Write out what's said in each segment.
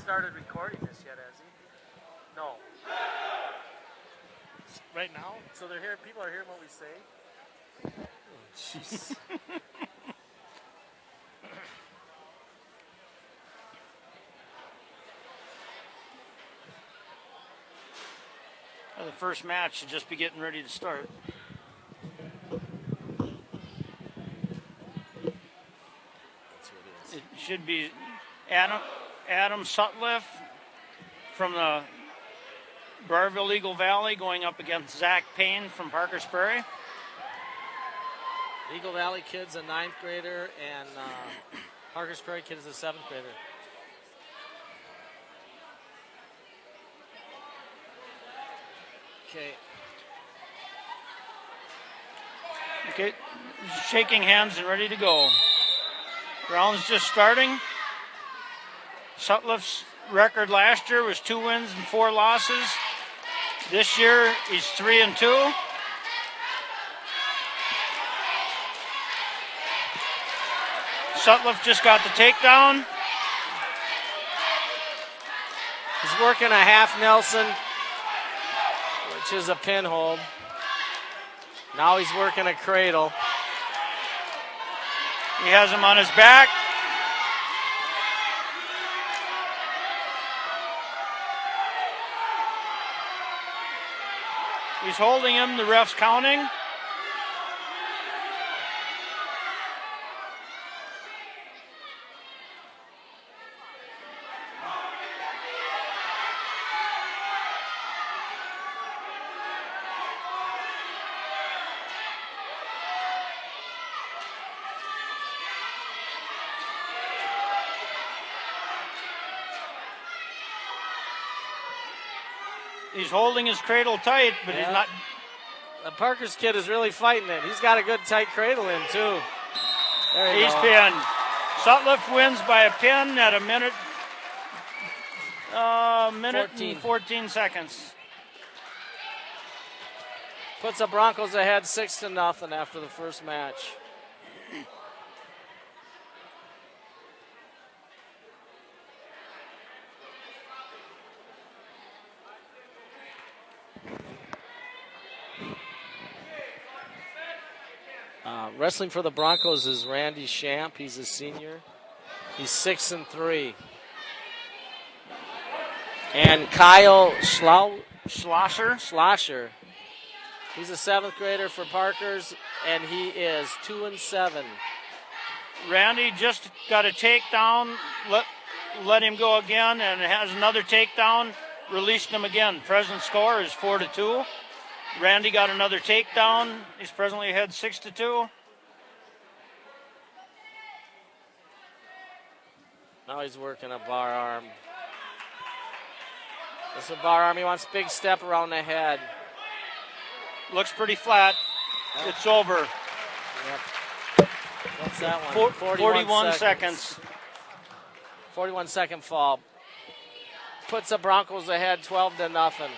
started recording this yet, has he? No. Right now? So they're here. People are hearing what we say. Jeez. The first match should just be getting ready to start. It should be Adam Sutliff from the Browerville Eagle Valley going up against Zach Payne from Parker's Prairie. Eagle Valley kid's a 9th grader, and Parker's Prairie kid is a 7th grader. Okay, shaking hands and ready to go. Round's just starting. Sutliff's record last year was 2 wins and 4 losses. This year he's 3-2. Sutliff just got the takedown. He's working a half Nelson, which is a pin hold. Now he's working a cradle. He has him on his back. He's holding him, the ref's counting. He's holding his cradle tight, but he's not. The Parker's kid is really fighting it. He's got a good tight cradle in, too. He's pinned. Sutliff wins by a pin at a minute and 14 seconds. Puts the Broncos ahead 6-0 after the first match. Wrestling for the Broncos is Randy Shamp. He's a senior. He's 6-3. And Kyle Schlosser. He's a 7th grader for Parkers, and he is 2-7. Randy just got a takedown, let him go again, and has another takedown, released him again. Present score is 4-2. Randy got another takedown. He's presently ahead 6-2. Now he's working a bar arm. This is a bar arm. He wants big step around the head. Looks pretty flat. It's over. Yep. What's that one? 41 seconds. 41-second fall. Puts the Broncos ahead 12-0.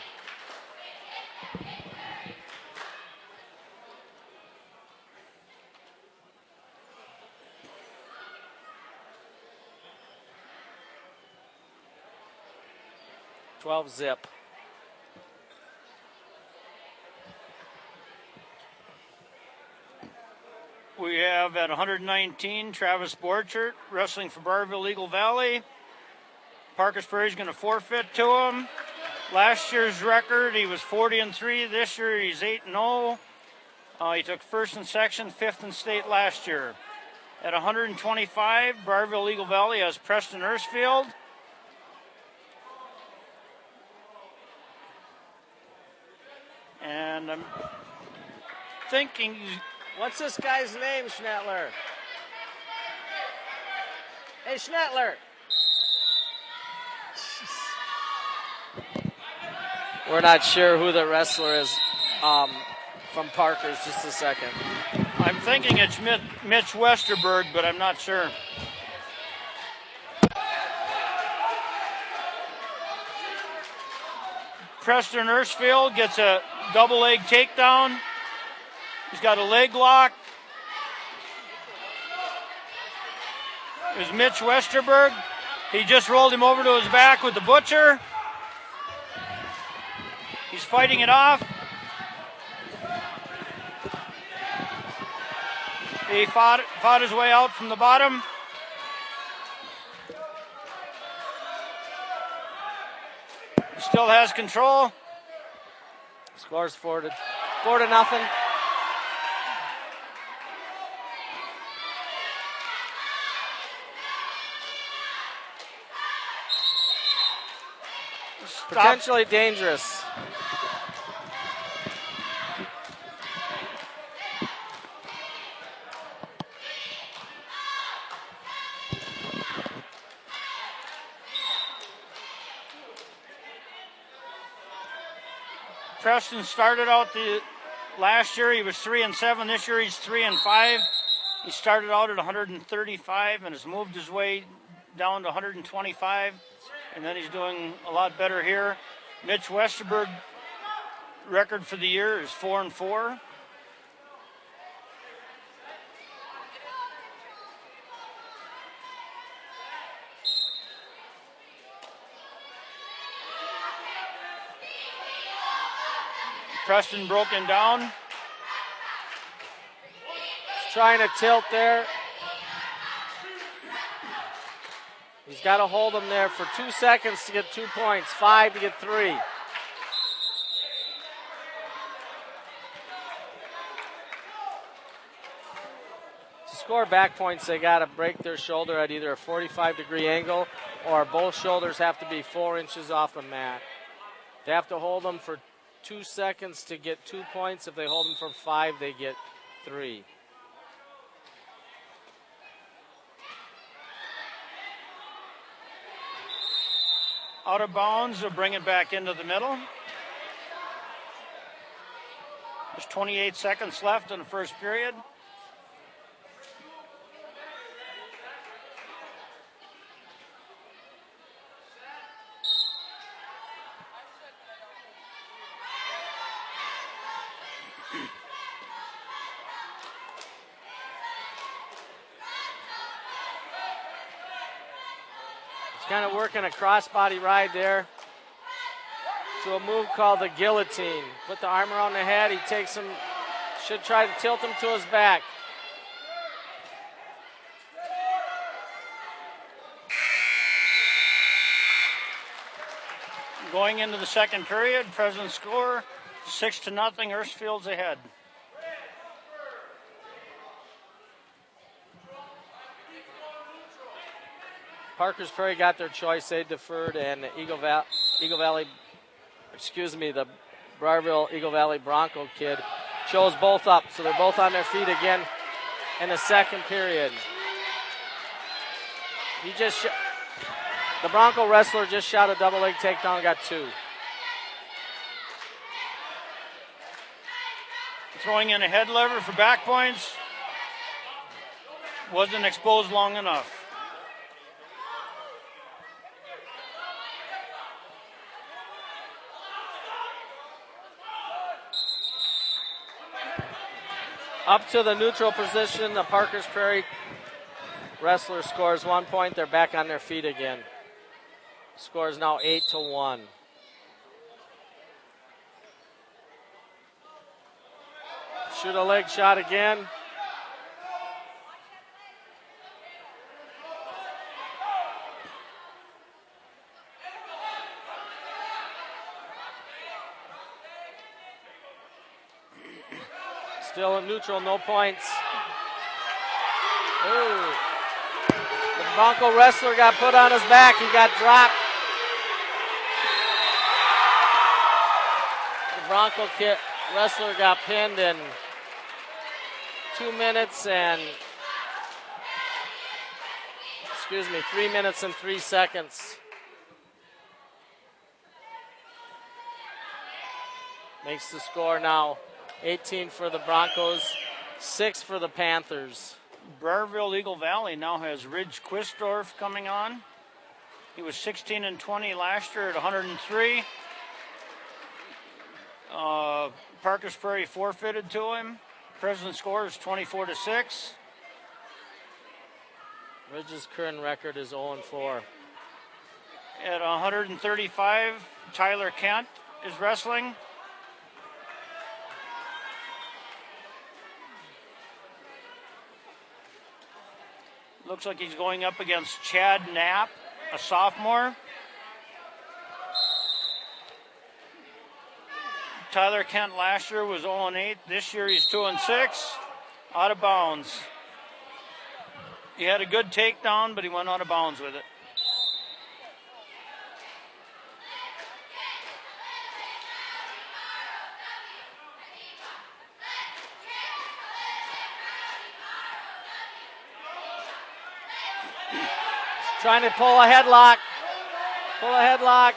Zip. We have at 119 Travis Borchert wrestling for Browerville Eagle Valley. Parker's Prairie is going to forfeit to him. Last year's record, he was 40-3. This year, he's 8-0. He took first in section, 5th in state last year. At 125, Browerville Eagle Valley has Preston Ersfield. And I'm thinking, what's this guy's name, Schnettler? Hey, Schnettler. We're not sure who the wrestler is from Parker's. Just a second. I'm thinking it's Mitch Westerberg, but I'm not sure. Preston Ersfield gets a double leg takedown. He's got a leg lock. There's Mitch Westerberg. He just rolled him over to his back with the butcher. He's fighting it off. He fought his way out from the bottom. He still has control. Scores 4-0. Potentially dangerous. Preston started out the last year, he was 3-7. This year he's 3-5. He started out at 135 and has moved his way down to 125. And then he's doing a lot better here. Mitch Westerberg record for the year is 4-4. Preston broken down. He's trying to tilt there. He's got to hold him there for 2 seconds to get 2 points, 5 to get 3. To score back points, they got to break their shoulder at either a 45-degree angle or both shoulders have to be 4 inches off the mat. They have to hold them for 2 seconds to get 2 points. If they hold them for 5, they get 3. Out of bounds, they'll bring it back into the middle. There's 28 seconds left in the first period. Kind of working a crossbody ride there to a move called the guillotine. Put the arm around the head. He takes him, should try to tilt him to his back. Going into the second period, present score 6-0, Erstfield's ahead. Parker's Prairie got their choice. They deferred, and the the Browerville Eagle Valley Bronco kid chose both up. So they're both on their feet again in the second period. The Bronco wrestler just shot a double leg takedown and got 2. Throwing in a head lever for back points. Wasn't exposed long enough. Up to the neutral position, the Parker's Prairie wrestler scores 1 point. They're back on their feet again. Score is now 8-1. Shoot a leg shot again. Still in neutral, no points. Ooh. The Bronco wrestler got put on his back. He got dropped. The Bronco wrestler got pinned in 3 minutes and 3 seconds. Makes the score now 18 for the Broncos, 6 for the Panthers. Browerville Eagle Valley now has Ridge Quistorf coming on. He was 16-20 last year at 103. Parker's Prairie forfeited to him. Present score is 24-6. Ridge's current record is 0-4. At 135, Tyler Kent is wrestling. Looks like he's going up against Chad Knapp, a sophomore. Tyler Kent last year was 0-8. This year he's 2-6. Out of bounds. He had a good takedown, but he went out of bounds with it. Trying to pull a headlock. Pull a headlock.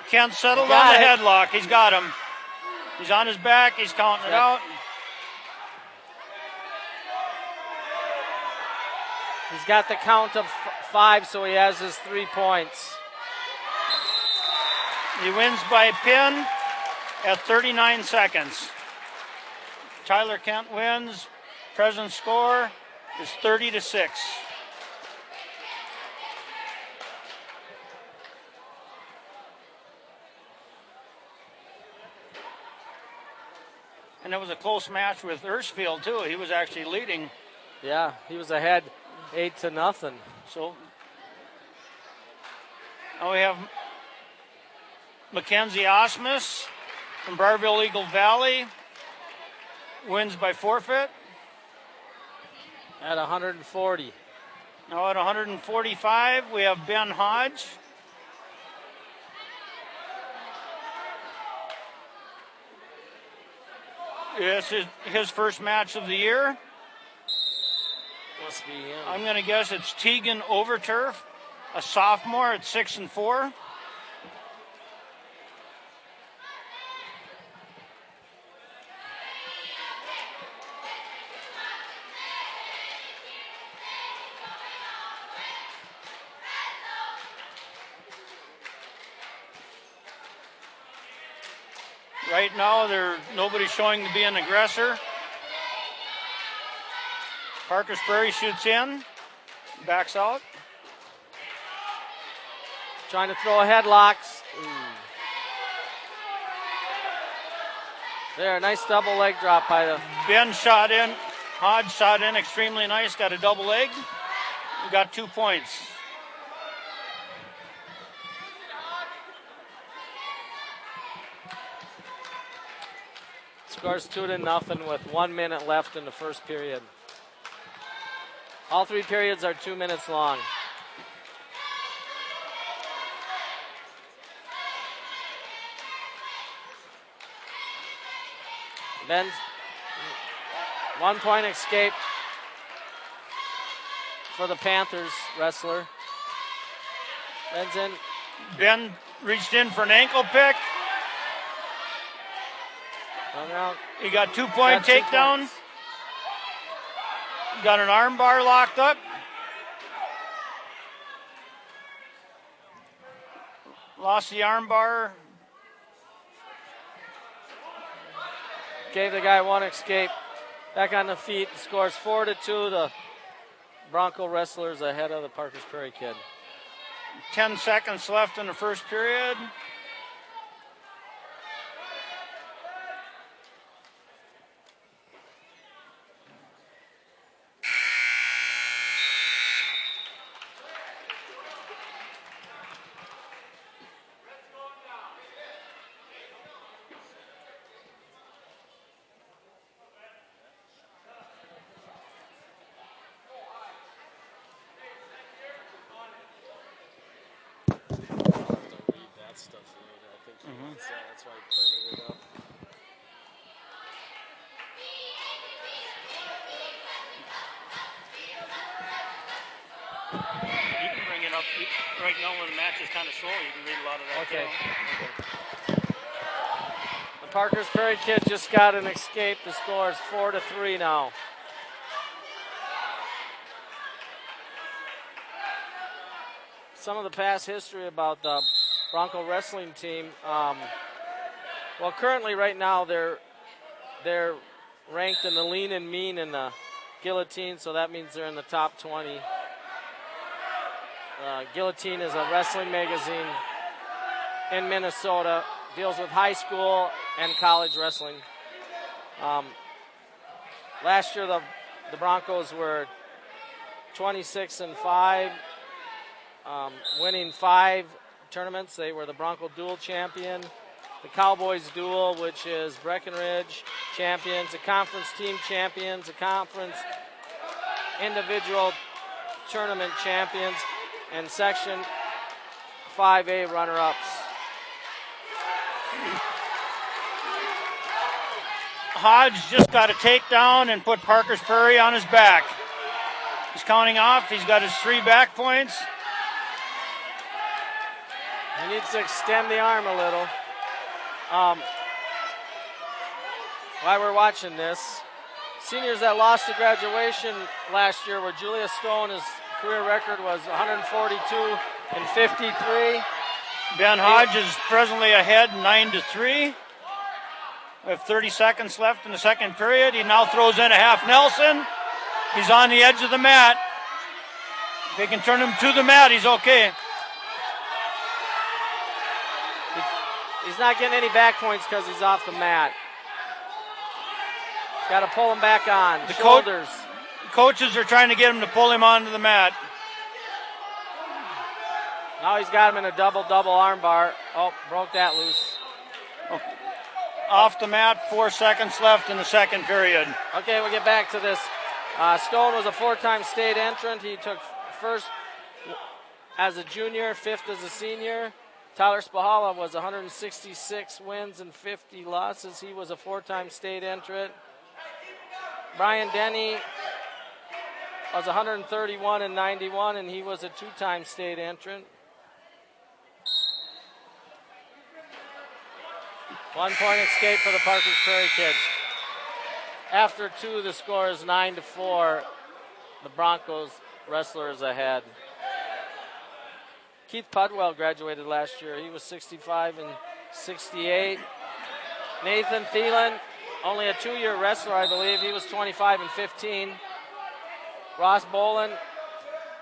Kent settled on the headlock. He's got him. He's on his back. He's counting it out. He's got the count of 5, so he has his 3 points. He wins by pin at 39 seconds. Tyler Kent wins. Present score is 30-6. And it was a close match with Erskfield too. He was actually leading. Yeah, he was ahead 8-0. So now we have Mackenzie Osmus from Browerville Eagle Valley. Wins by forfeit. At 140. Now at 145, we have Ben Hodge. This is his first match of the year. Must be him. I'm going to guess it's Tegan Overturf, a sophomore at 6-4. Right now, nobody's showing to be an aggressor. Parker's Prairie shoots in, backs out. Trying to throw a headlocks. There, nice double leg drop by the... Ben shot in, Hodge shot in extremely nice, got a double leg. We got 2 points. Scores 2-0 with 1 minute left in the first period. All 3 periods are 2 minutes long. Ben's 1 point escape for the Panthers wrestler. Ben's in. Ben reached in for an ankle pick. He got 2 point takedown. Got an arm bar locked up. Lost the arm bar. Gave the guy 1 escape. Back on the feet. Scores 4-2. The Bronco wrestlers ahead of the Parker's Prairie kid. 10 seconds left in the first period. That's why I printed it up. You can bring it up right now when the match is kind of slow. You can read a lot of that. Okay. The Parker's Prairie kid just got an escape. The score is 4-3 now. Some of the past history about the Bronco wrestling team. Well, currently right now they're ranked in the lean and mean and the guillotine, so that means they're in the top 20. Guillotine is a wrestling magazine in Minnesota. Deals with high school and college wrestling. Last year, the Broncos were 26-5, winning 5 tournaments. They were the Bronco Dual champion, the Cowboys Dual, which is Breckenridge champions, the conference team champions, the conference individual tournament champions, and Section 5A runner-ups. Hodge just got a takedown and put Parker's Prairie on his back. He's counting off. He's got his 3 back points. He needs to extend the arm a little. While we're watching this, seniors that lost to graduation last year were Julia Stone. His career record was 142-53. Ben Hodge is presently ahead 9-3. We have 30 seconds left in the second period. He now throws in a half Nelson. He's on the edge of the mat. If they can turn him to the mat, he's okay. He's not getting any back points because he's off the mat. Got to pull him back on. The shoulders. Coaches are trying to get him to pull him onto the mat. Now he's got him in a double-double arm bar. Oh, broke that loose. Okay. Off the mat, 4 seconds left in the second period. Okay, we'll get back to this. Stone was a 4-time state entrant. He took first as a junior, 5th as a senior. Tyler Spahala was 166 wins and 50 losses. He was a 4-time state entrant. Brian Denny was 131 and 91, and he was a 2-time state entrant. 1-point escape for the Parker's Prairie kids. After 2, the score is 9-4. The Broncos wrestlers ahead. Keith Pudwell graduated last year. He was 65 and 68. Nathan Thielen, only a 2-year wrestler, I believe. He was 25 and 15. Ross Bolin,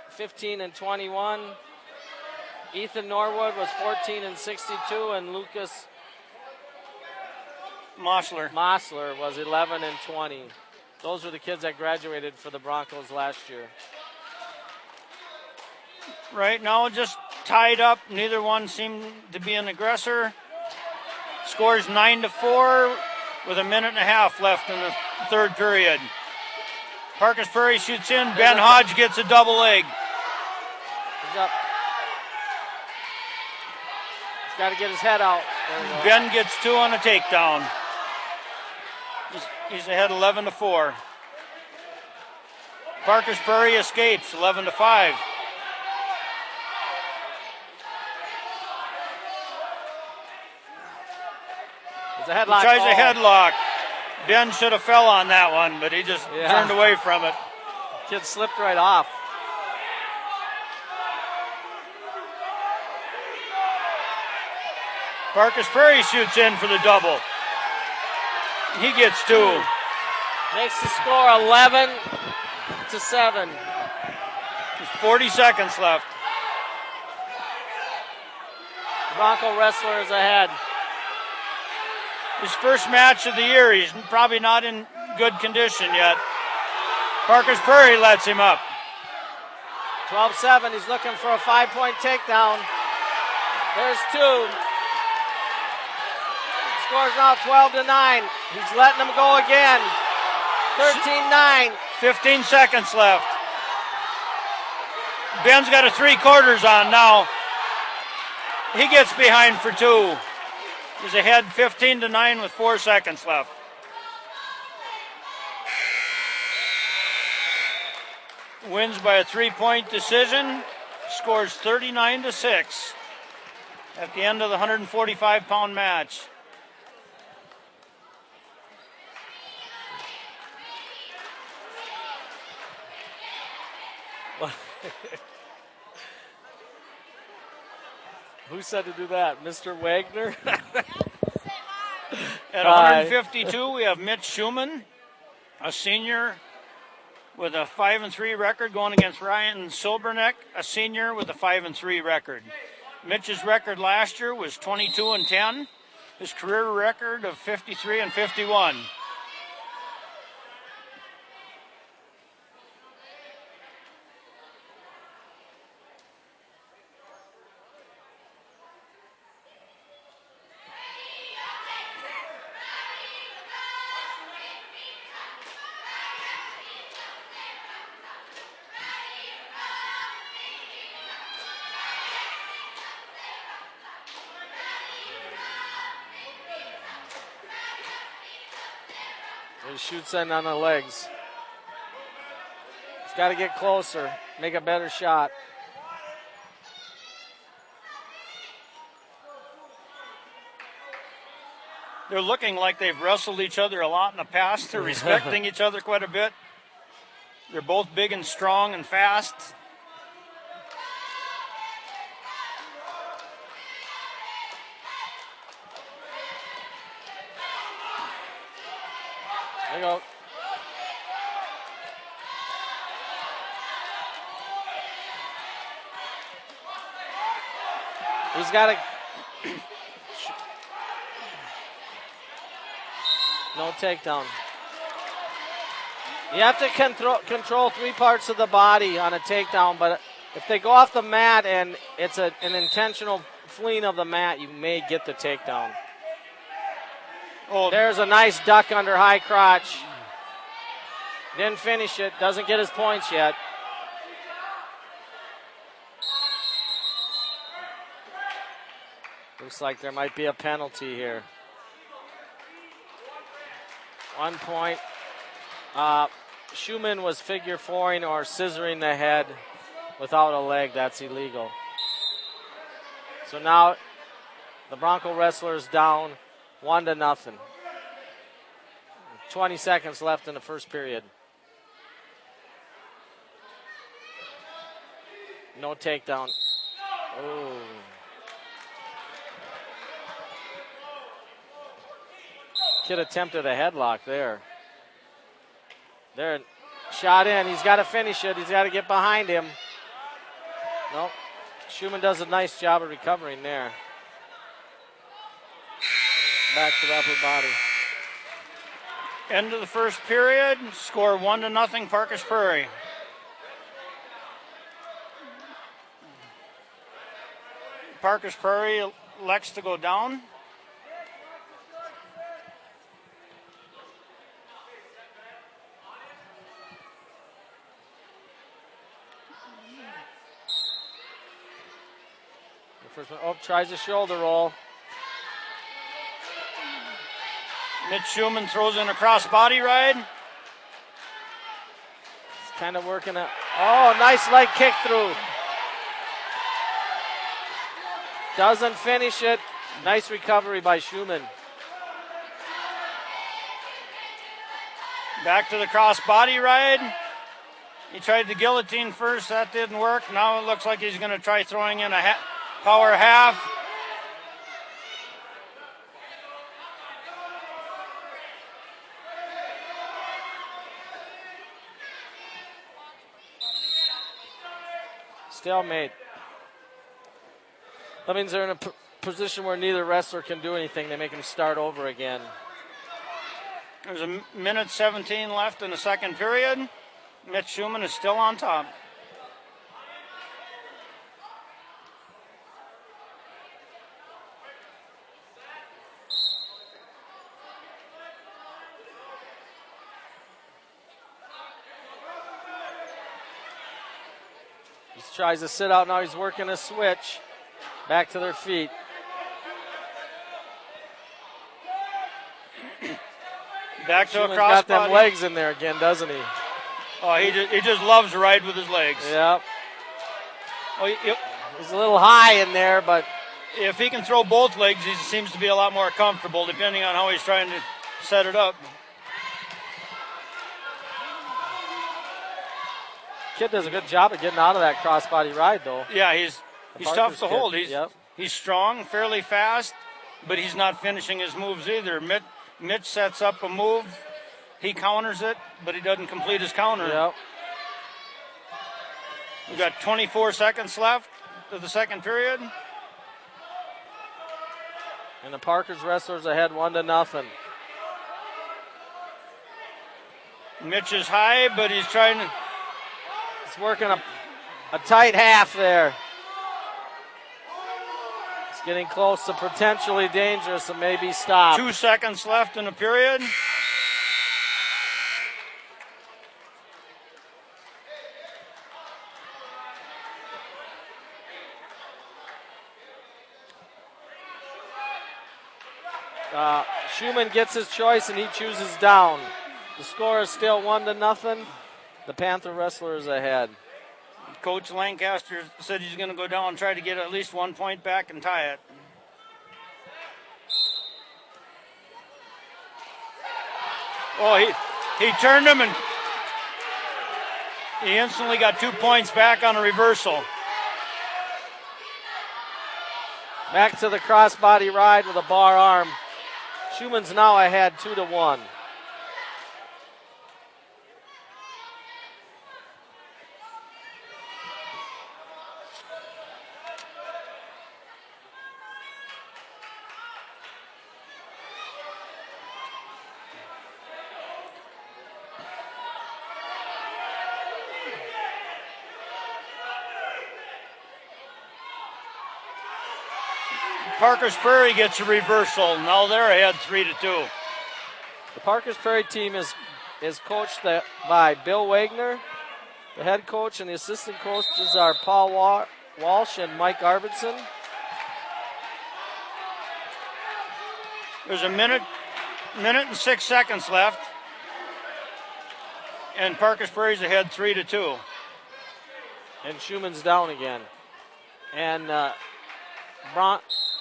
15 and 21. Ethan Norwood was 14 and 62, and Lucas Mosler was 11 and 20. Those were the kids that graduated for the Broncos last year. Right now, just tied up. Neither one seemed to be an aggressor. Scores 9-4 with a minute and a half left in the third period. Parker's Prairie shoots in. Ben Hodge gets a double leg. He's up. He's got to get his head out. Ben gets 2 on a takedown. He's ahead 11-4. Parker's Prairie escapes 11-5. There's a headlock. He tries a headlock. Ben should have fell on that one, but he just turned away from it. Kid slipped right off. Parker's Prairie shoots in for the double. He gets 2. Makes the score 11-7. There's 40 seconds left. Bronco wrestlers ahead. His first match of the year. He's probably not in good condition yet. Parker's Prairie lets him up. 12-7. He's looking for a 5-point takedown. There's 2. Score's now 12-9. He's letting them go again. 13-9. 15 seconds left. Ben's got a 3/4 on now. He gets behind for 2. He's ahead 15-9 with 4 seconds left. Wins by a 3-point decision. Scores 39-6 at the end of the 145-pound match. Who said to do that? Mr. Wagner? At 152, we have Mitch Schumann, a senior with a 5-3 record, going against Ryan Silbernick, a senior with a 5-3 record. Mitch's record last year was 22-10. His career record of 53-51. He shoots in on the legs. He's got to get closer, make a better shot. They're looking like they've wrestled each other a lot in the past. They're respecting each other quite a bit. They're both big and strong and fast. There you go. He's got to. No takedown. You have to control 3 parts of the body on a takedown, but if they go off the mat and it's an intentional fleeing of the mat, you may get the takedown. Oh, there's a nice duck under high crotch. Didn't finish it. Doesn't get his points yet. Looks like there might be a penalty here. 1 point. Schumann was figure fouring or scissoring the head without a leg. That's illegal. So now the Bronco wrestler's down 1-0. 20 seconds left in the first period. No takedown. Oh. Kid attempted a headlock there. There, shot in. He's got to finish it. He's got to get behind him. Nope. Schumann does a nice job of recovering there. Back to the upper body. End of the first period. Score 1-0 Parkers Prairie. Parkers Prairie elects to go down. The first one, tries a shoulder roll. Mitch Schumann throws in a cross-body ride. He's kind of working it. Oh, nice leg kick through. Doesn't finish it. Nice recovery by Schumann. Back to the cross-body ride. He tried the guillotine first. That didn't work. Now it looks like he's going to try throwing in a power half. Stalemate. That means they're in a position where neither wrestler can do anything. They make him start over again. There's a minute 17 left in the second period. Mitch Schumann is still on top. He tries to sit out now. He's working a switch. Back to their feet. Back to Schumann's a cross got them body. legs in there again, doesn't he? Oh, he just loves to ride with his legs. Yep. Oh, He's a little high in there, but if he can throw both legs, he seems to be a lot more comfortable, depending on how he's trying to set it up. Kid does a good job of getting out of that crossbody ride, though. Yeah, he's tough to hold. Yep. He's strong, fairly fast, but he's not finishing his moves either. Mitch sets up a move He counters it, but he doesn't complete his counter. Yep. We've got 24 seconds left of the second period. And the Parker's wrestlers ahead 1-0. Mitch is high, but he's trying to. He's working a tight half there. It's getting close to potentially dangerous and maybe stop. 2 seconds left in the period. Schumann gets his choice and he chooses down. The score is still 1-0. The Panther wrestler is ahead. Coach Lancaster said he's going to go down and try to get at least 1 point back and tie it. Oh, he turned him and he instantly got 2 points back on a reversal. Back to the crossbody ride with a bar arm. Schumann's now ahead 2-1. Parker's Prairie gets a reversal. Now they're ahead 3-2. The Parker's Prairie team is coached by Bill Wagner. The head coach and the assistant coaches are Paul Walsh and Mike Arvidsson. There's a minute and 6 seconds left. And Parker's Prairie's ahead 3-2. And Schumann's down again. And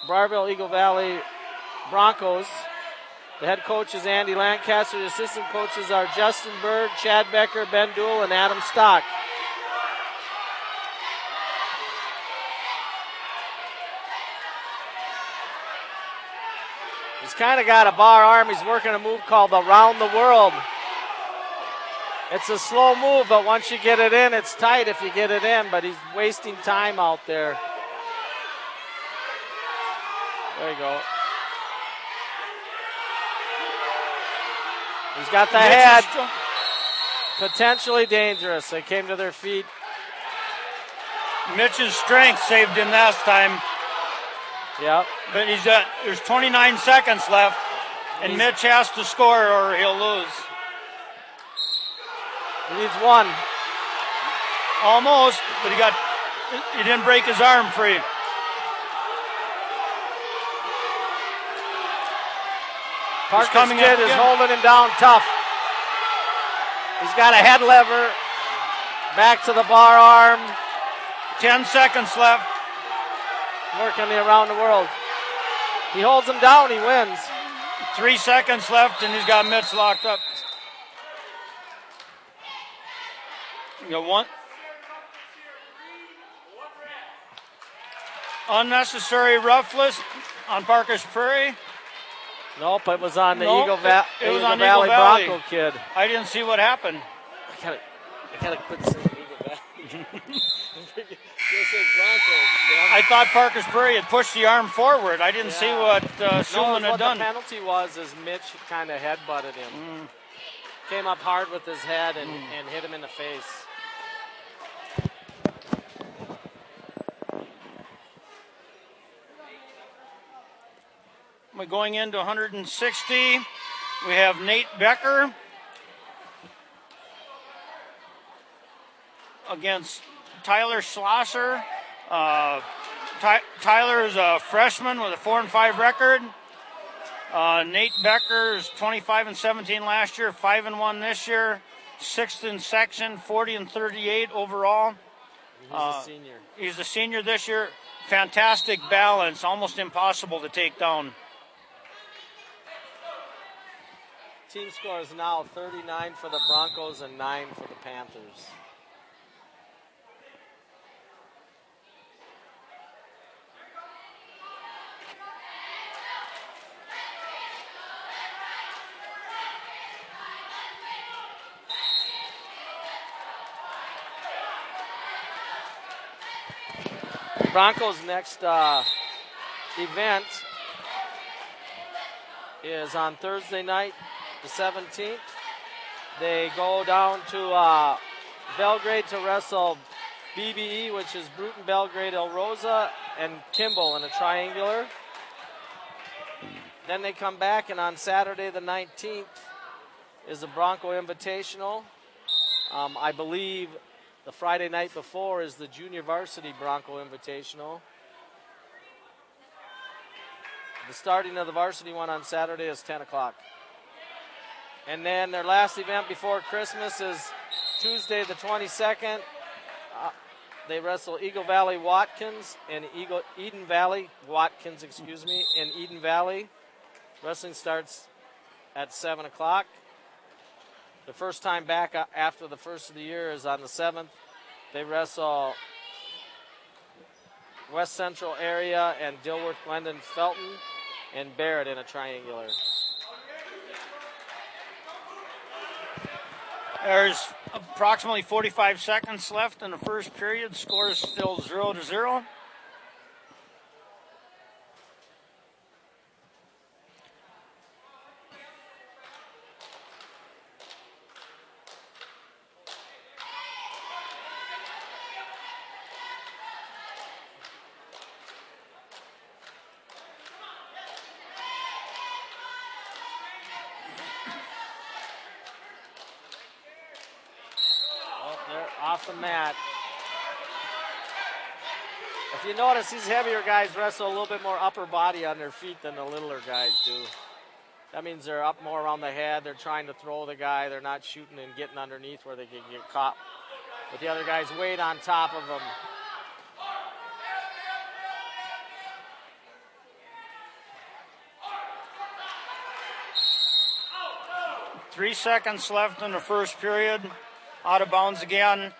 Browerville Eagle Valley Broncos. The head coach is Andy Lancaster. The assistant coaches are Justin Bird, Chad Becker, Ben Duell, and Adam Stock. He's kind of got a bar arm. He's working a move called the Round the World. It's a slow move, but once you get it in, it's tight if you get it in, but he's wasting time out there. There you go. He's got the head. Potentially dangerous. They came to their feet. Mitch's strength saved him last time. Yep. But there's 29 seconds left, and Mitch has to score or he'll lose. He needs one. Almost, but he didn't break his arm free. Parker's kid is holding him down tough. He's got a head lever. Back to the bar arm. 10 seconds left. Working the Around the World. He holds him down, he wins. 3 seconds left, and he's got Mitch locked up. You got one. Unnecessary roughness on Parker's Prairie. Nope, it was on the Eagle Valley Bronco kid. I didn't see what happened. I gotta quit saying Eagle Valley. Broncos. Yeah. I thought Parker's Prairie had pushed the arm forward. I didn't see what Schumann had done. The penalty was is Mitch kind of headbutted him. Came up hard with his head and hit him in the face. We're going into 160. We have Nate Becker against Tyler Schlosser. Tyler is a freshman with a 4-5 record. Nate Becker is 25-17 last year, 5-1 this year, 6th in section, 40-38 overall. He's a senior. He's a senior this year. Fantastic balance, almost impossible to take down. Team score is now 39 for the Broncos and 9 for the Panthers. Broncos' next event is on Thursday night, the 17th. They go down to Belgrade to wrestle BBE, which is Bruton, Belgrade, El Rosa, and Kimball in a triangular. Then they come back, and on Saturday the 19th is the Bronco Invitational. I believe the Friday night before is the Junior Varsity Bronco Invitational. The starting of the varsity one on Saturday is 10 o'clock. And then their last event before Christmas is Tuesday the 22nd. They wrestle Eagle Valley Watkins and Eden Valley Watkins, in Eden Valley. Wrestling starts at 7 o'clock. The first time back after the first of the year is on the 7th. They wrestle West Central area and Dilworth, Glendon, Felton, and Barrett in a triangular. There's approximately 45 seconds left in the first period. Score is still 0-0. Off the mat. If you notice, these heavier guys wrestle a little bit more upper body on their feet than the littler guys do. That means they're up more around the head. They're trying to throw the guy. They're not shooting and getting underneath where they can get caught with the other guy's weight on top of them. Three seconds left in the first period. Out of bounds again.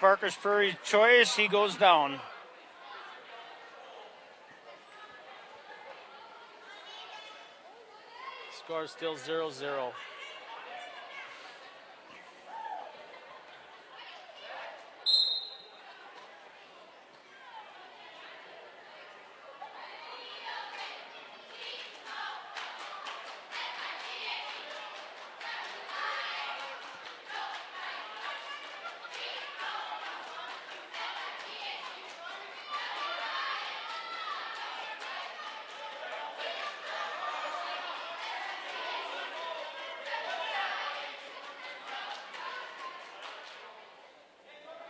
Parker's Prairie choice, he goes down. Score still 0-0.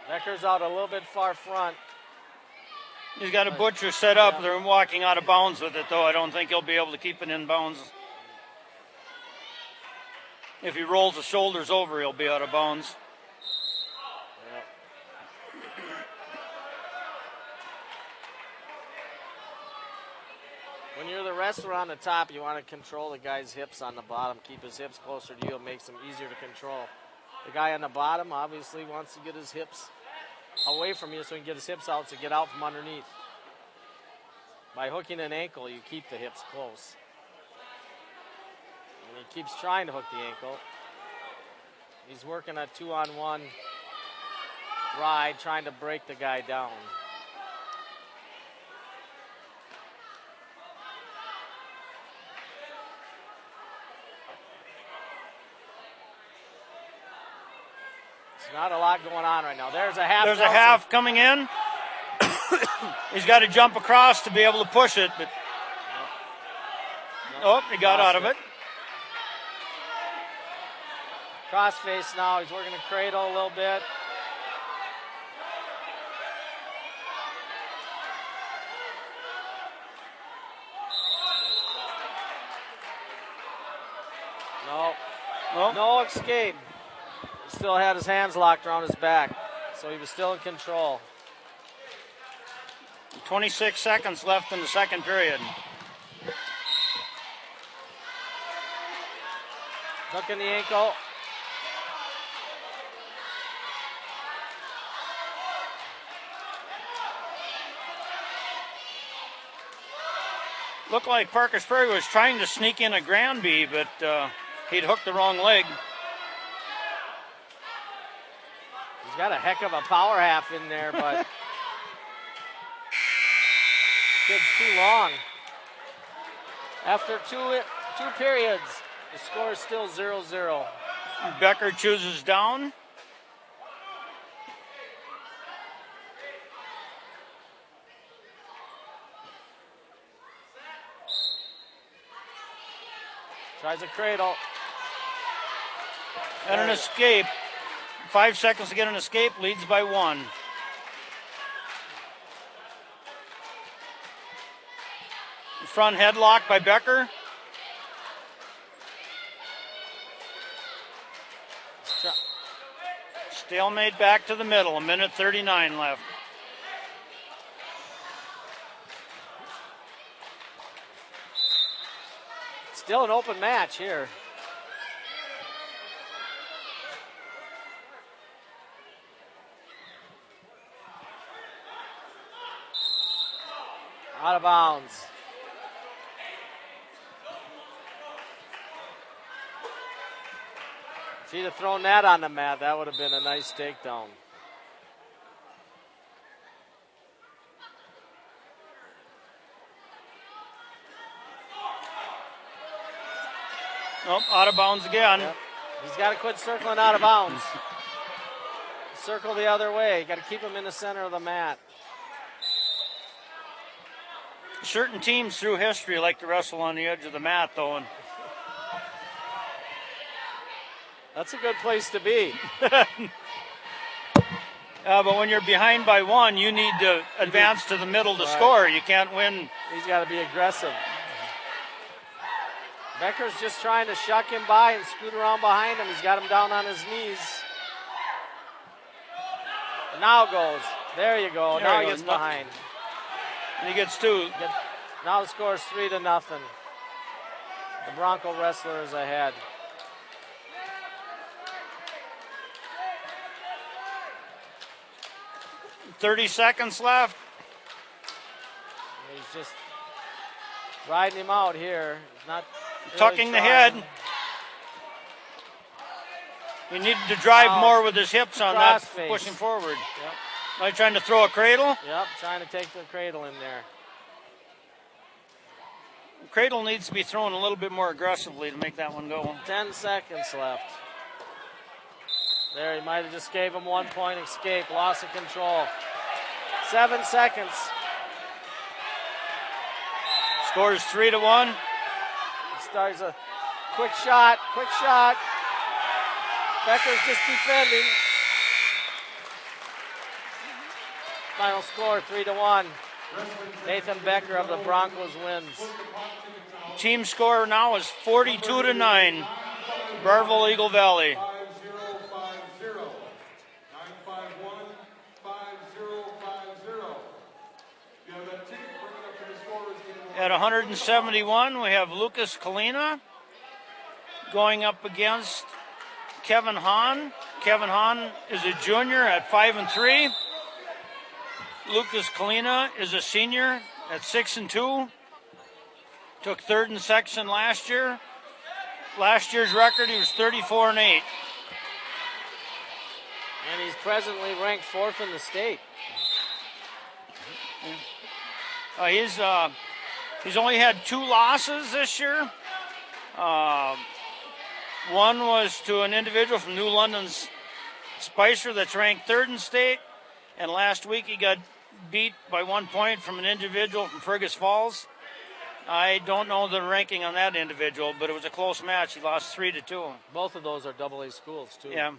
Becker's out a little bit far front. He's got a butcher set up. They're walking out of bounds with it, though. I don't think he'll be able to keep it in bounds. If he rolls the shoulders over, he'll be out of bounds. When you're the wrestler on the top, you want to control the guy's hips on the bottom. Keep his hips closer to you. It makes them easier to control. The guy on the bottom obviously wants to get his hips away from you so he can get his hips out to get out from underneath. By hooking an ankle, you keep the hips close. And he keeps trying to hook the ankle. He's working a 2-on-1 ride, trying to break the guy down. Not a lot going on right now. There's a half. There's a half coming in. He's got to jump across to be able to push it, but oh, he got out of it. Cross face now. He's working a cradle a little bit. No escape. Still had his hands locked around his back, so he was still in control. 26 seconds left in the second period. Hooking the ankle. Looked like Parker's Prairie was trying to sneak in a Granby, but he'd hooked the wrong leg. He's got a heck of a power half in there, but kid's too long. After two periods, the score is still 0-0. Becker chooses down. Tries a cradle. And an escape. 5 seconds to get an escape, leads by 1. Front headlock by Becker. Stalemate back to the middle, 1:39 left. Still an open match here. Out of bounds. If he'd have thrown that on the mat, that would have been a nice takedown. Nope, out of bounds again. Yep. He's got to quit circling out of bounds. Circle the other way. Got to keep him in the center of the mat. Certain teams through history like to wrestle on the edge of the mat, though. And that's a good place to be. But when you're behind by 1, you need to advance to the middle to score. You can't win. He's got to be aggressive. Becker's just trying to shuck him by and scoot around behind him. He's got him down on his knees. Now goes. There you go. Now he gets behind. And he gets 2. Now the score is 3-0. The Bronco wrestler is ahead. .30 seconds left. He's just riding him out here. He's not really tucking the trying. head. He needed to drive more with his hips on that, pushing forward. Yep. Now he's trying to throw a cradle. Yep, trying to take the cradle in there. The cradle needs to be thrown a little bit more aggressively to make that one go. 10 seconds left. There, he might have just gave him 1 point escape, loss of control. 7 seconds. Score is 3-1. He starts a quick shot. Becker's just defending. Final score 3-1. Nathan Becker of the Broncos wins. Team score now is 42-9. Browerville Eagle Valley. At 171, we have Lucas Kalina going up against Kevin Hahn. Kevin Hahn is a junior at 5-3. Lucas Kalina is a senior at 6-2. Took third in section last year. Last year's record, he was 34-8. And he's presently ranked 4th in the state. He's only had 2 losses this year. One was to an individual from New London's Spicer that's ranked 3rd in state. And last week he got beat by 1 point from an individual from Fergus Falls. I don't know the ranking on that individual, but it was a close match. He lost 3-2. Both of those are AA schools, too. Yeah.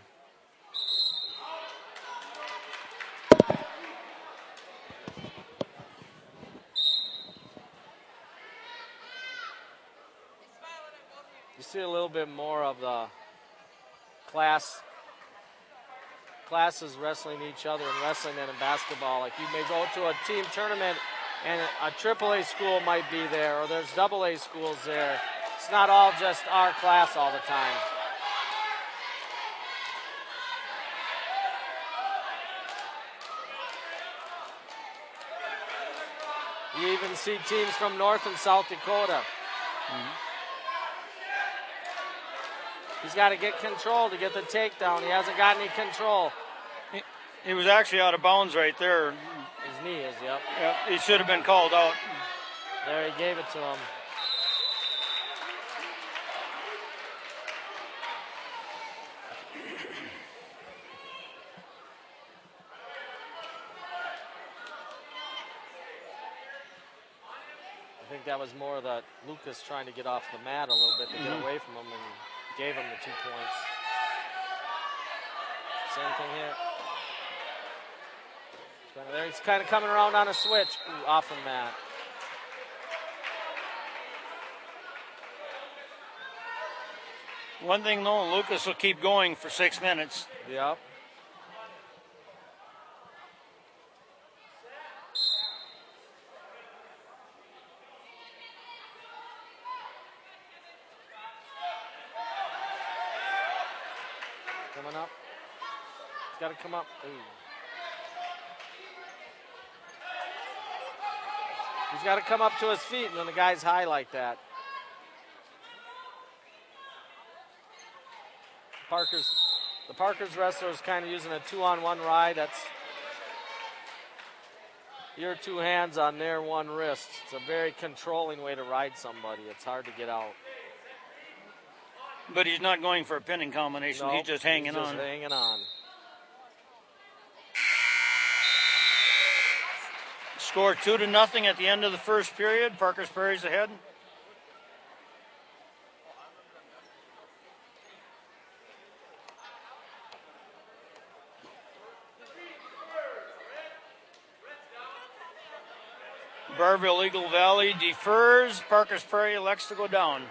You see a little bit more of the classes wrestling each other in wrestling than in basketball. Like you may go to a team tournament and a AAA school might be there, or there's AA schools there. It's not all just our class all the time. You even see teams from North and South Dakota. He's got to get control to get the takedown. He hasn't got any control. He was actually out of bounds right there. His knee is, yep. Yep, he should have been called out. There, he gave it to him. I think that was more that Lucas trying to get off the mat a little bit to get away from him and gave him the 2 points. Same thing here. There he's kind of coming around on a switch. Ooh, off the mat. One thing though, Lucas will keep going for 6 minutes. Yep. Coming up. He's got to come up. Ooh. He's got to come up to his feet when the guy's high like that. The Parker's wrestler is kind of using a 2-on-1 ride. That's your 2 hands on their 1 wrist. It's a very controlling way to ride somebody. It's hard to get out. But he's not going for a pinning combination. Nope, he's just hanging on. Just hanging on. Score 2-0 at the end of the first period. Parker's Prairie's ahead. Browerville Eagle Valley defers. Parker's Prairie elects to go down.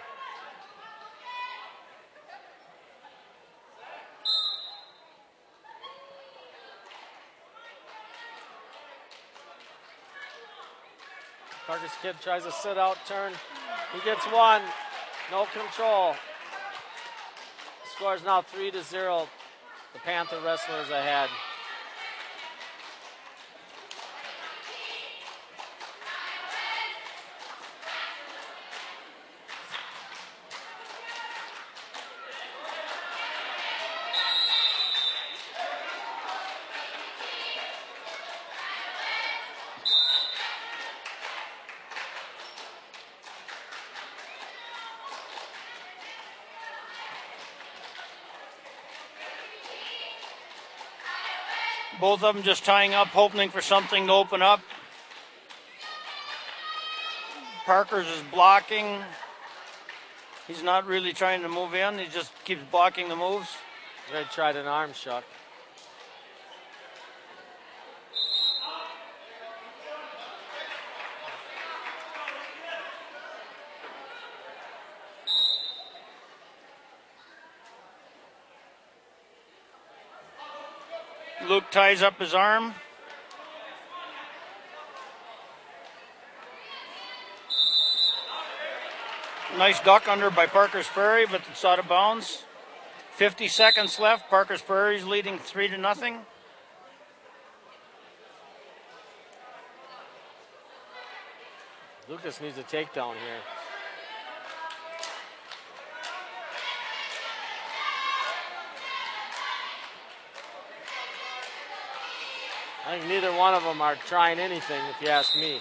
Parker's kid tries to sit out, turn. He gets 1. No control. Score is now 3-0. The Panther wrestlers ahead. Both of them just tying up, hoping for something to open up. Parker's is blocking. He's not really trying to move in. He just keeps blocking the moves. They tried an arm shuck. Luke ties up his arm. Nice duck under by Parker's Prairie, but it's out of bounds. 50 seconds left. Parker's Prairie's leading 3-0. Lucas needs a takedown here. I think neither one of them are trying anything, if you ask me,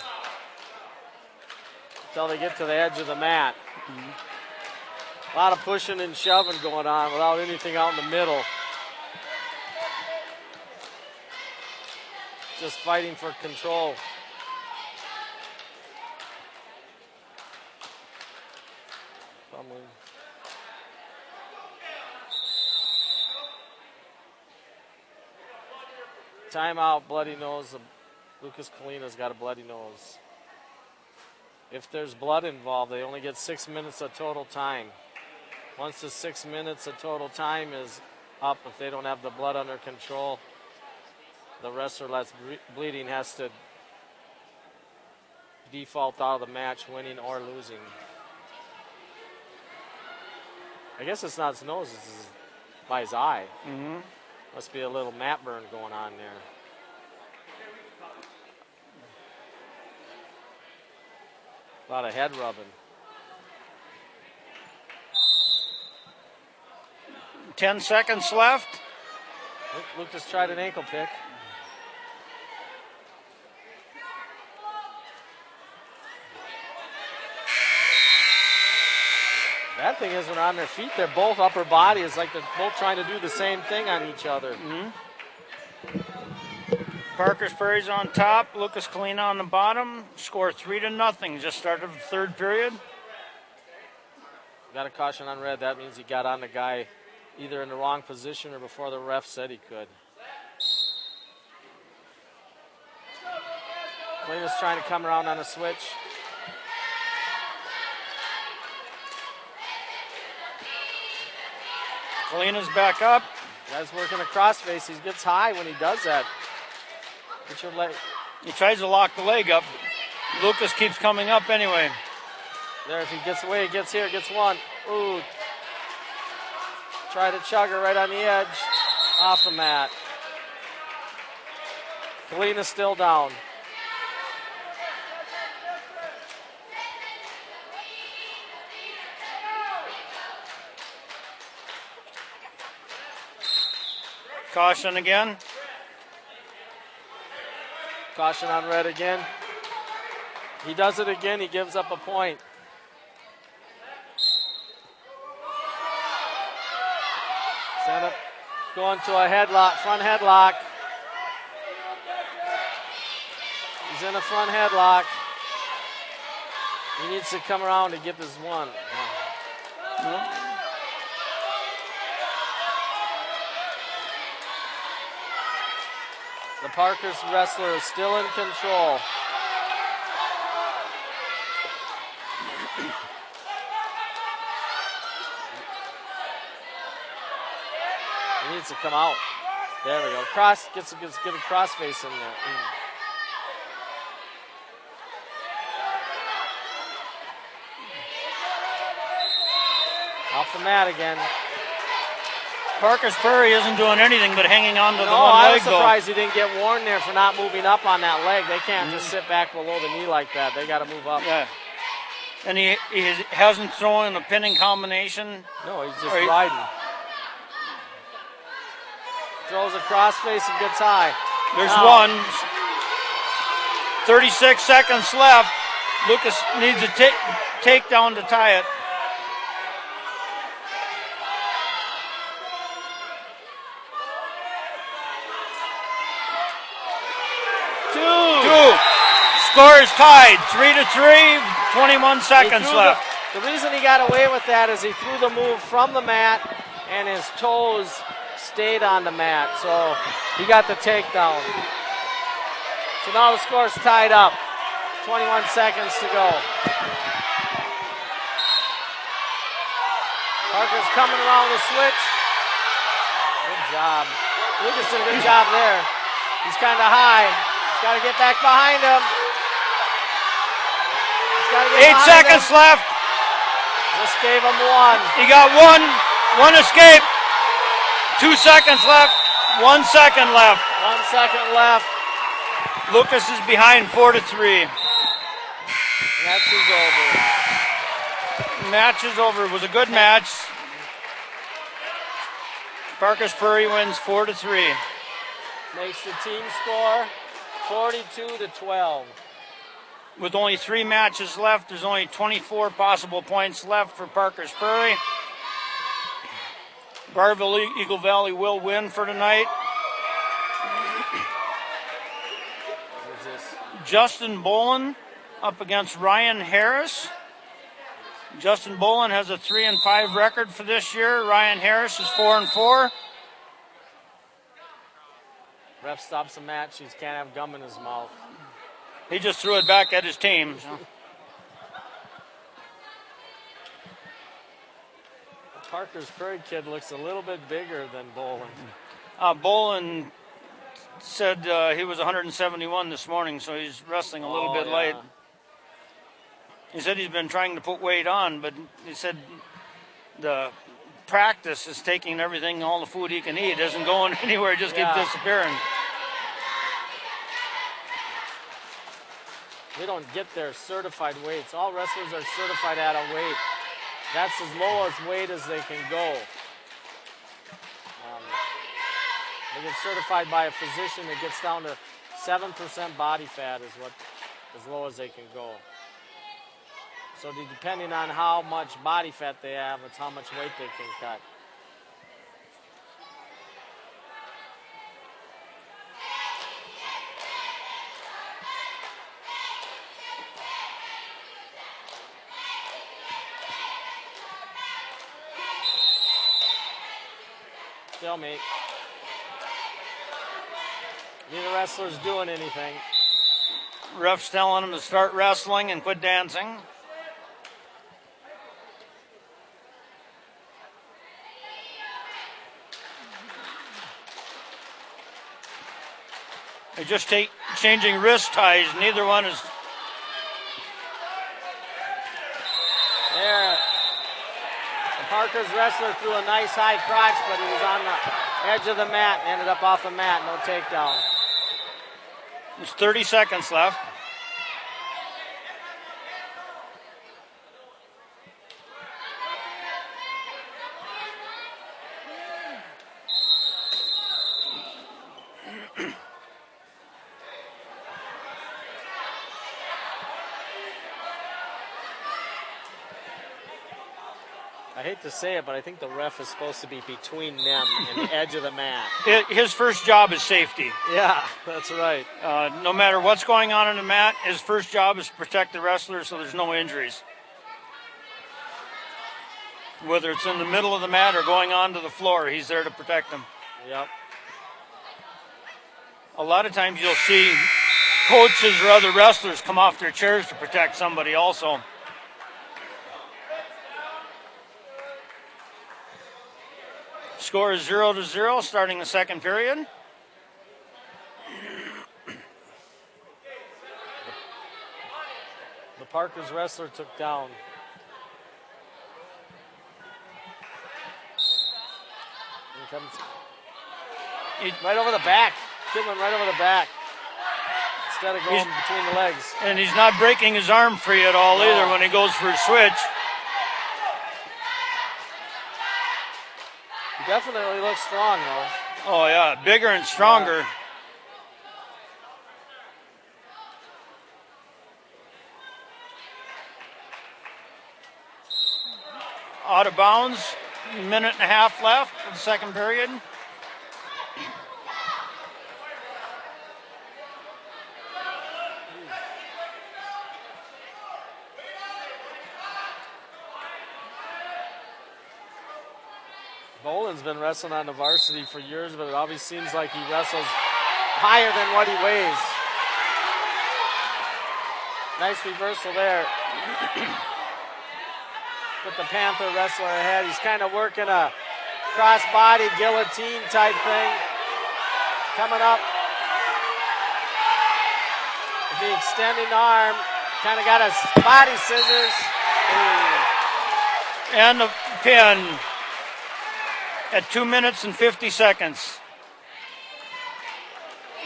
until they get to the edge of the mat. A lot of pushing and shoving going on without anything out in the middle. Just fighting for control. Timeout, bloody nose. Lucas Kalina's got a bloody nose. If there's blood involved, they only get 6 minutes of total time. Once the 6 minutes of total time is up, if they don't have the blood under control, the wrestler that's bleeding has to default out of the match, winning or losing. I guess it's not his nose, it's by his eye. Must be a little mat burn going on there. About a head rubbing. 10 seconds left. Lucas tried an ankle pick. Bad thing is when they're on their feet, they're both upper body. It's like they're both trying to do the same thing on each other. Mm-hmm. Parker's Prairie's on top. Lucas Kalina on the bottom. Score 3-0. Just started the third period. Got a caution on red. That means he got on the guy either in the wrong position or before the ref said he could. Kalina's trying to come around on a switch. Kalina's back up. Guy's working a crossface. He gets high when he does that. Get your leg. He tries to lock the leg up. Lucas keeps coming up anyway. There, if he gets away, he gets here, gets one. Ooh. Try to chug her right on the edge. Off the mat. Kalina's still down. Caution again. Caution on red again. He does it again. He gives up a point. Stand up. Going to a headlock, front headlock. He's in a front headlock. He needs to come around to get this one. The Parker's wrestler is still in control. He needs to come out. There we go. Cross gets a crossface in there. Off the mat again. Parker's Prairie isn't doing anything but hanging on to the one I leg, was surprised he didn't get warned there for not moving up on that leg. They can't just sit back below the knee like that. They got to move up. Yeah. And he hasn't thrown a pinning combination. No, he's just riding. Throws a crossface and gets high. There's one. 36 seconds left. Lucas needs a takedown to tie it. Score is tied, 3-3, 21 seconds left. The reason he got away with that is he threw the move from the mat and his toes stayed on the mat, so he got the takedown. So now the score's tied up, 21 seconds to go. Parker's coming around the switch. Good job. Lucas did a good job there. He's kind of high. He's got to get back behind him. 8 seconds left. Just gave him one. He got one escape. 2 seconds left. 1 second left. 1 second left. Lucas is behind 4-3. Match is over. Match is over. It was a good match. Parker's Prairie wins 4-3. Makes the team score 42-12. With only 3 matches left, there's only 24 possible points left for Parker's Prairie. Browerville Eagle Valley will win for tonight. Justin Bolin up against Ryan Harris. Justin Bolin has a 3-5 record for this year. Ryan Harris is 4-4. Ref stops the match. He can't have gum in his mouth. He just threw it back at his team. So. Parker's Prairie kid looks a little bit bigger than Bolin. Bolin said he was 171 this morning, so he's wrestling a little bit light. He said he's been trying to put weight on, but he said the practice is taking everything, all the food he can eat. It isn't going anywhere, it just keeps disappearing. We don't get their certified weights. All wrestlers are certified at a weight. That's as low as weight as they can go. They get certified by a physician that gets down to 7% body fat is what as low as they can go. So depending on how much body fat they have, it's how much weight they can cut. Stalemate. Neither wrestler's doing anything. Ref's telling him to start wrestling and quit dancing. They're just changing wrist ties. Neither one is. There. Parker's wrestler threw a nice high crotch, but he was on the edge of the mat and ended up off the mat. No takedown. There's 30 seconds left. I hate to say it, but I think the ref is supposed to be between them and the edge of the mat. His first job is safety. Yeah, that's right. No matter what's going on the mat, his first job is to protect the wrestler so there's no injuries. Whether it's in the middle of the mat or going onto the floor, he's there to protect them. Yep. A lot of times you'll see coaches or other wrestlers come off their chairs to protect somebody also. Score is 0-0 starting the second period. The Parker's wrestler took down. Here comes. Right over the back. Kid went right over the back. Instead of going between the legs. And he's not breaking his arm free at all either when he goes for a switch. He definitely looks strong, though. Oh, yeah, bigger and stronger. Yeah. Out of bounds, a minute and a half left for the second period. Boland's been wrestling on the varsity for years, but it always seems like he wrestles higher than what he weighs. Nice reversal there. Put the Panther wrestler ahead. He's kind of working a cross-body guillotine type thing. Coming up. With the extending arm. Kind of got his body scissors. And the pin at 2 minutes and 50 seconds.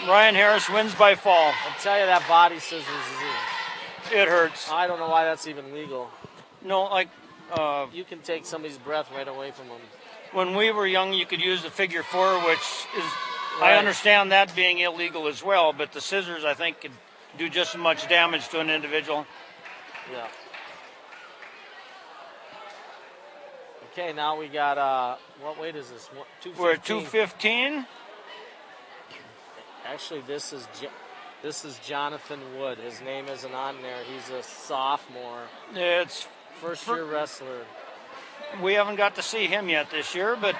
Ryan Harris wins by fall. I'll tell you that body scissors is it hurts. I don't know why that's even legal. No, like you can take somebody's breath right away from them. When we were young, you could use the figure four, which is right. I understand that being illegal as well, but the scissors I think could do just as much damage to an individual. Yeah. Okay, now we got what weight is this? 215. We're at 215. Actually, this is Jonathan Wood. His name isn't on there. He's a sophomore. It's first-year wrestler. We haven't got to see him yet this year, but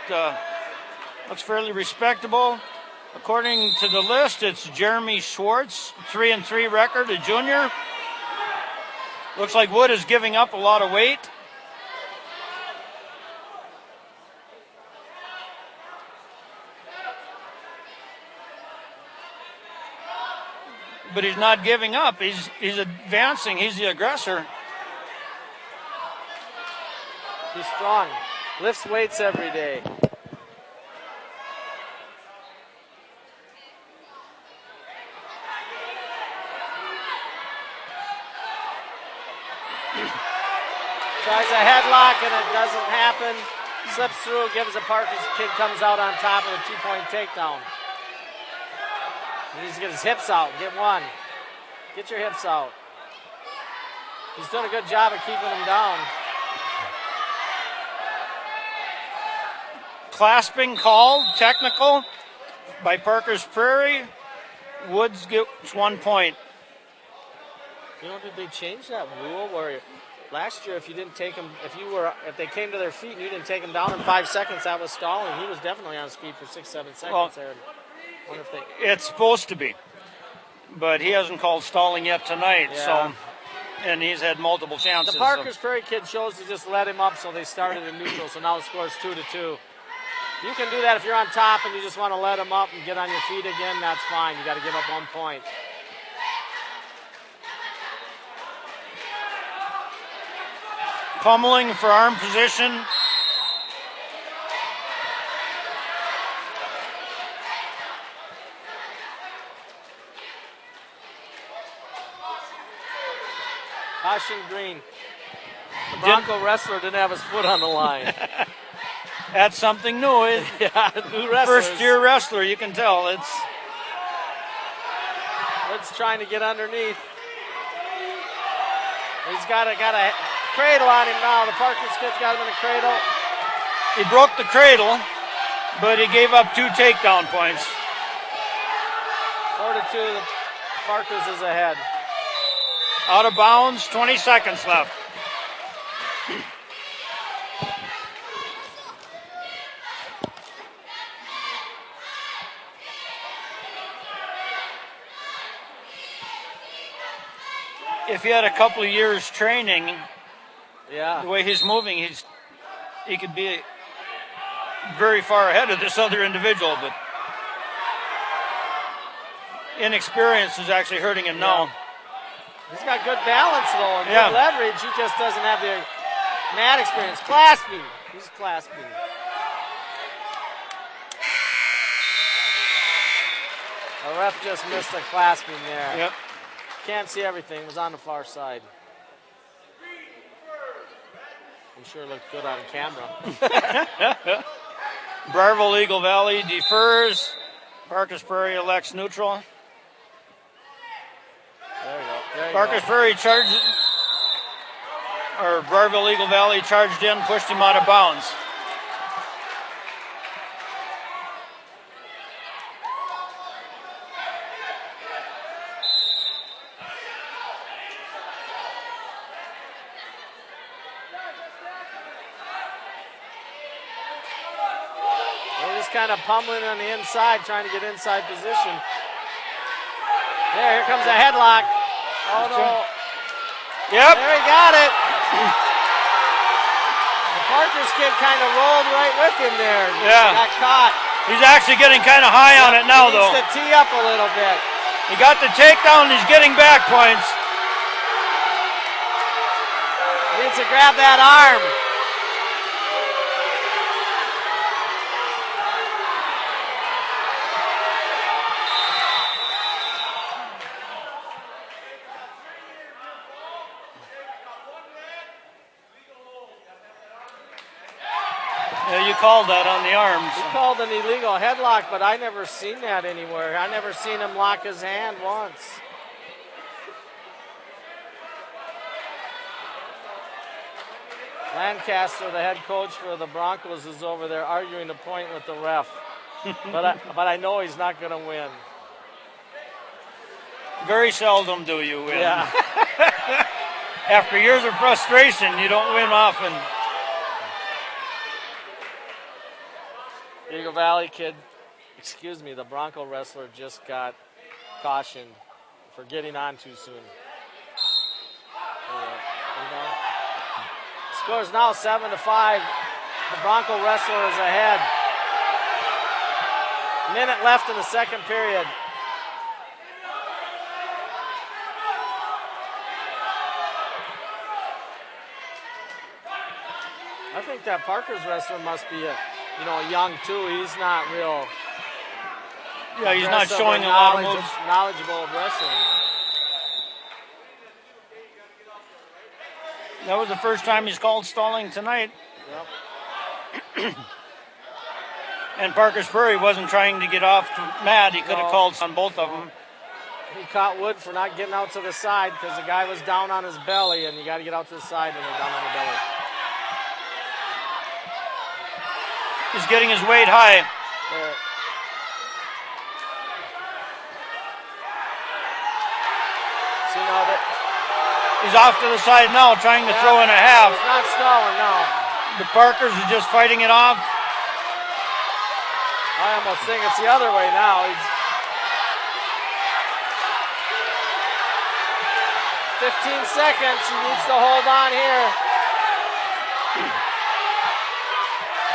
looks fairly respectable. According to the list, it's Jeremy Schwartz, 3-3 record, a junior. Looks like Wood is giving up a lot of weight. But he's not giving up. He's advancing. He's the aggressor. He's strong. Lifts weights every day. Tries a headlock and it doesn't happen. Slips through, gives a Parker's kid, comes out on top of a 2-point takedown. He needs to get his hips out. Get one. Get your hips out. He's done a good job of keeping him down. Clasping called, technical by Parker's Prairie. Woods gets 1 point. You know, did they change that rule where last year if you didn't take him, if they came to their feet and you didn't take him down in 5 seconds, that was stalling. He was definitely on his feet for 6-7 seconds there. Wonder if it's supposed to be, but he hasn't called stalling yet tonight. Yeah. So, and he's had multiple chances. The Parker's Prairie kid chose to just let him up, so they started in neutral. So now the score is 2-2. You can do that if you're on top and you just want to let him up and get on your feet again. That's fine. You got to give up 1 point. Pummeling for arm position. Caution green. The Bronco wrestler didn't have his foot on the line. That's something new. Yeah, new wrestlers. First-year wrestler, you can tell. It's trying to get underneath. He's got a cradle on him now. The Parker's kid's got him in a cradle. He broke the cradle, but he gave up 2 takedown points. 4-2, the Parker's is ahead. Out of bounds, 20 seconds left. If he had a couple of years training, yeah, the way he's moving, he could be very far ahead of this other individual, but inexperience is actually hurting him now. He's got good balance though and good leverage. He just doesn't have the mat experience. Clasping. He's clasping. The ref just missed a clasping there. Yep. Can't see everything. It was on the far side. He sure looked good on camera. Browerville Eagle Valley defers. Parker's Prairie elects neutral. There you go. There you Parker's go. Prairie charged, or Browerville Eagle Valley charged in, pushed him out of bounds. Kind of pummeling on the inside, trying to get inside position. There, here comes a headlock. Oh no. Yep. There he got it. The Parker's kid kind of rolled right with him there. Yeah. Got caught. He's actually getting kind of high on it now, though. He needs to tee up a little bit. He got the takedown. He's getting back points. He needs to grab that arm. Yeah, you called that on the arms. He called an illegal headlock, but I never seen that anywhere. I never seen him lock his hand once. Lancaster, the head coach for the Broncos, is over there arguing a point with the ref. but I know he's not going to win. Very seldom do you win. Yeah. After years of frustration, you don't win often. Eagle Valley kid, the Bronco wrestler just got cautioned for getting on too soon. Score is now 7-5. The Bronco wrestler is ahead. Minute left in the second period. I think that Parker's wrestler must be young too. He's not real. Yeah, he's not showing a lot of moves. Knowledgeable of wrestling. That was the first time he's called stalling tonight. Yep. And Parker's Prairie wasn't trying to get off to Matt. He could have called on both of them. He caught Wood for not getting out to the side because the guy was down on his belly, and you got to get out to the side when they're down on the belly. He's getting his weight high. See now that he's off to the side now, trying to throw in a half. He's not stalling, no. The Parkers are just fighting it off. I almost think it's the other way now. He's 15 seconds. He needs to hold on here.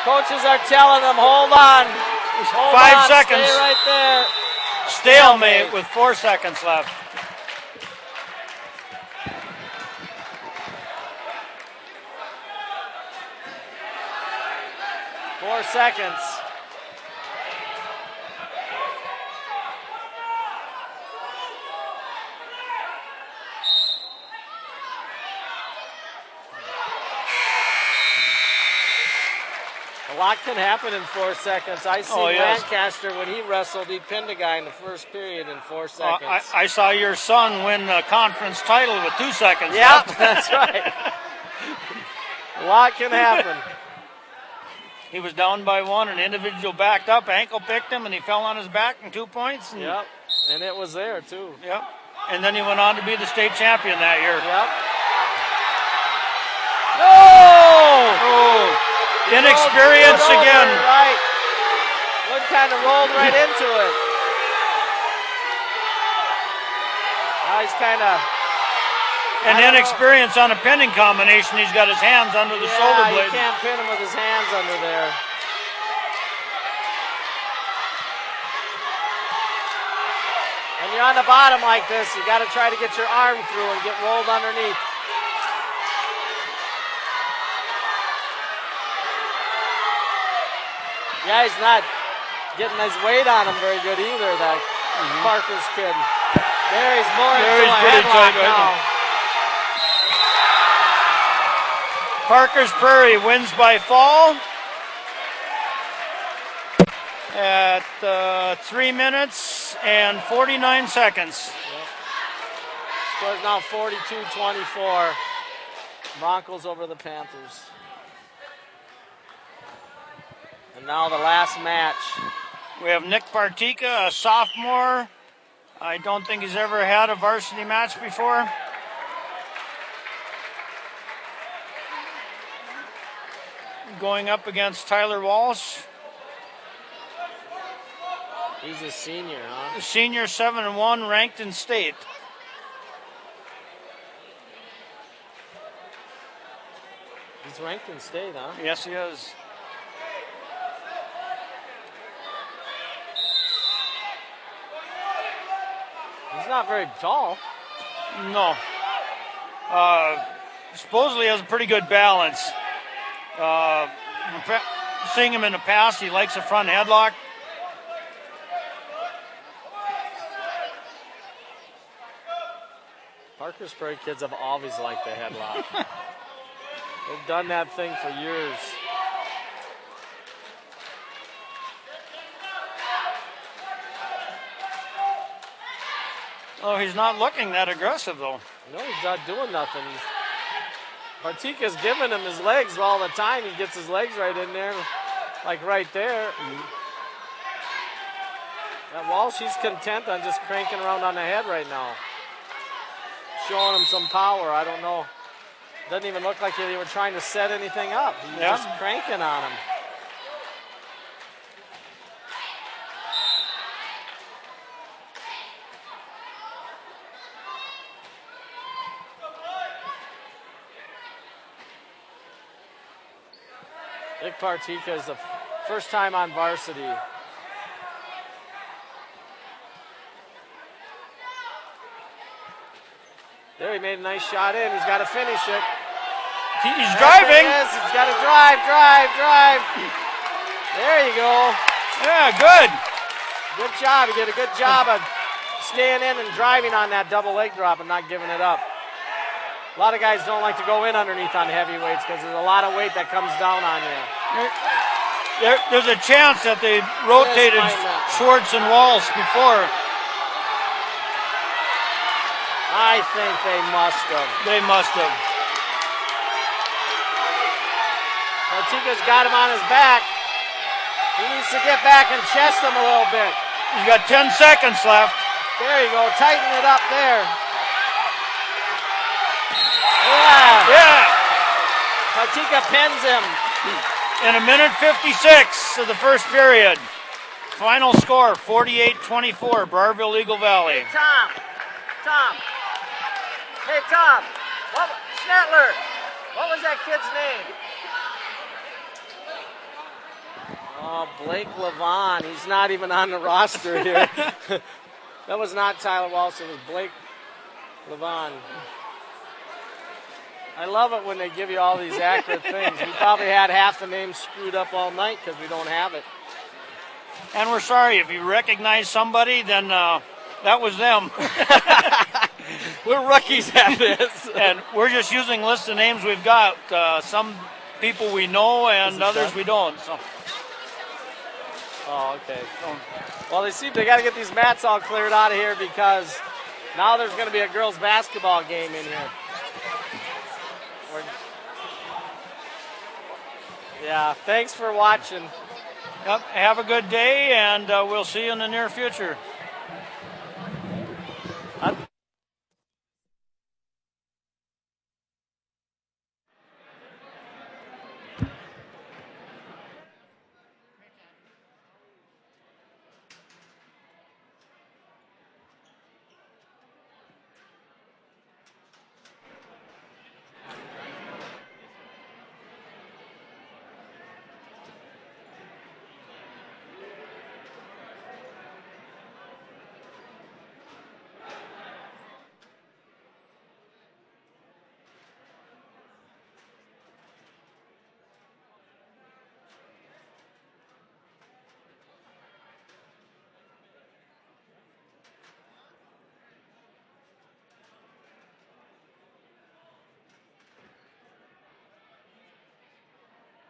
Coaches are telling him, hold on. Hold 5 seconds. Stay right there. Stalemate with 4 seconds left. Four seconds. A lot can happen in 4 seconds. I see Lancaster, when he wrestled, he pinned a guy in the first period in 4 seconds. I saw your son win a conference title with 2 seconds. Yep, that's right. A lot can happen. He was down by 1, an individual backed up, ankle picked him, and he fell on his back in 2 points. And, yep, and it was there too. Yep, and then he went on to be the state champion that year. Yep. No! Oh. Inexperience again. Right. Wood kind of rolled right into it. Now he's kind of... And inexperience on a pinning combination. He's got his hands under the shoulder blade. You can't pin him with his hands under there. When you're on the bottom like this, you got to try to get your arm through and get rolled underneath. Yeah, he's not getting his weight on him very good either, that Parker's kid. There he's more into a headlock now. Parker's Prairie wins by fall at 3 minutes and 49 seconds. Yep. Score's now 42-24. Broncos over the Panthers. And now the last match. We have Nick Partika, a sophomore. I don't think he's ever had a varsity match before. Going up against Tyler Walsh. He's a senior, huh? Senior 7-1, ranked in state. He's ranked in state, huh? Yes, he is. He's not very tall. No. Supposedly has a pretty good balance. Seeing him in the past, he likes a front headlock. Parker's Prairie kids have always liked the headlock. They've done that thing for years. Oh, he's not looking that aggressive, though. No, he's not doing nothing. Partika's giving him his legs all the time. He gets his legs right in there, like right there. That Walsh, he's content on just cranking around on the head right now. Showing him some power. I don't know. Doesn't even look like they were trying to set anything up. He's just cranking on him. Nick Partika is the first time on varsity. There, he made a nice shot in. He's got to finish it. He's driving. Yes, he's got to drive. There you go. Yeah, good. Good job. He did a good job of staying in and driving on that double leg drop and not giving it up. A lot of guys don't like to go in underneath on heavyweights because there's a lot of weight that comes down on you. There's a chance that they rotated Schwartz and Walsh before. I think they must have. They must have. Martika's got him on his back. He needs to get back and chest him a little bit. He's got 10 seconds left. There you go. Tighten it up there. Yeah. Yeah. Martika pins him. In 1:56 of the first period. Final score, 48-24, Browerville Eagle Valley. Hey, Tom. Hey, Tom. Schnetler. What was that kid's name? Oh, Blake Levon. He's not even on the roster here. That was not Tyler Walsh. It was Blake Levon. I love it when they give you all these accurate things. We probably had half the names screwed up all night because we don't have it. And we're sorry. If you recognize somebody, then that was them. We're rookies at this. And we're just using lists of names we've got. Some people we know and others we don't. So. Oh, okay. Well, they got to get these mats all cleared out of here because now there's going to be a girls' basketball game in here. Yeah, thanks for watching. Yep, have a good day, and we'll see you in the near future.